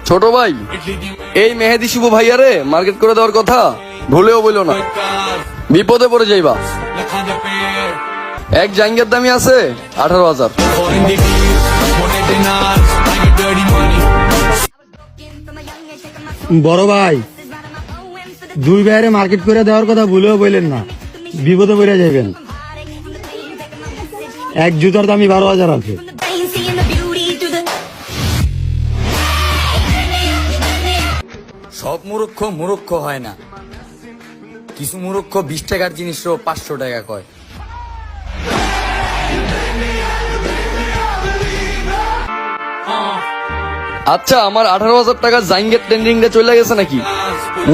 ছোট ভাই, এই মেহেদি শুভ ভাইয়ারে মার্কেট করে দেওয়ার কথা ভুলেও বলো না, বিপদে পড়ে যাইবা। এক জাঙ্গের দামি আছে 18,000। বড় ভাই, দুই ভাইয়ের মার্কেট করে দেওয়ার কথা ভুলেও বললেন না, বিপদে পড়ে যাবেন। এক জুতার দামই 12,000 আছে। সব মূর্খ মূর্খ হয় না, কিছু মূর্খ 20 টাকার জিনিসও 500 টাকা কয়। আচ্ছা, আমার 18,000 টাকা জাঙ্গের ট্রেন্ডিংটা চলে গেছে নাকি?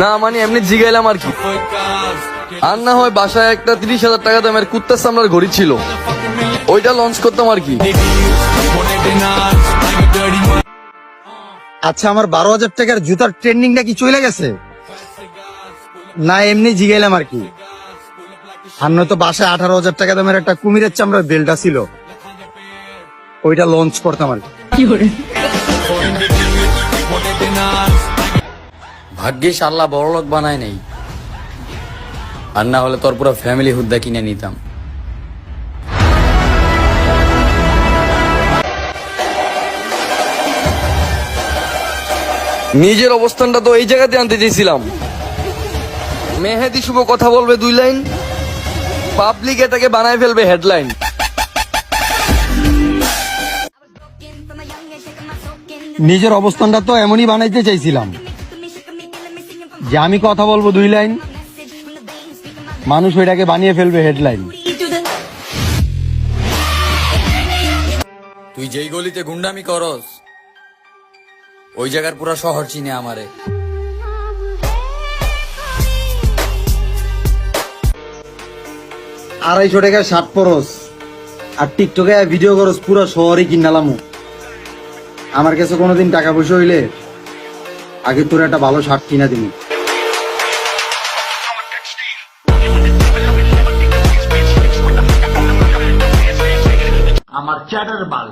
না মানে এমনি জিগাইলাম আর কি। আর না হয় বাসায় একটা 30,000 টাকা দামের কুত্তার চামড়ার ঘড়ি ছিল, ওইটা লঞ্চ করতাম আর কি। আচ্ছা, আমার 12,000 টাকার জুতার ট্রেন্ডিংটা কি চলে গেছে? না এমনি জিগাইলাম আর কি। আর নয়তো বাসায় 18,000 টাকা দামের একটা কুমিরের চামড়ার বেলটা ছিল, ওইটা লঞ্চ করতাম আর কি। ভাগ্যিস আল্লাহ বড়লোক বানায় নেই, আর না হলে তোর পুরো ফ্যামিলি হুদ্দা কিনে নিতাম। নিজের অবস্থানটা তো এই জায়গাতে আনতে চেয়েছিলাম। মেহেদি শুভ কথা বলবে 2 লাইন, পাবলিক এটাকে বানায় ফেলবে হেডলাইন। নিজের অবস্থানটা তো এমনই বানাইতে চাইছিলাম যে আমি কথা বলবো 2 লাইন, মানুষ ওইটাকে বানিয়ে ফেলবে হেডলাইন। তুই যেই গলিতে গুন্ডামি করস, ওই জায়গার পুরা শহর চিনে আমারে। 250 টাকায় শার্ট পরস আর টিকটকে ভিডিও করস, পুরো শহরই কিনালামু। আমার কাছে কোনোদিন টাকা পয়সা হইলে আগে তোর একটা ভালো শার্ট কিনা দিবি। আমার চ্যাটার বাল।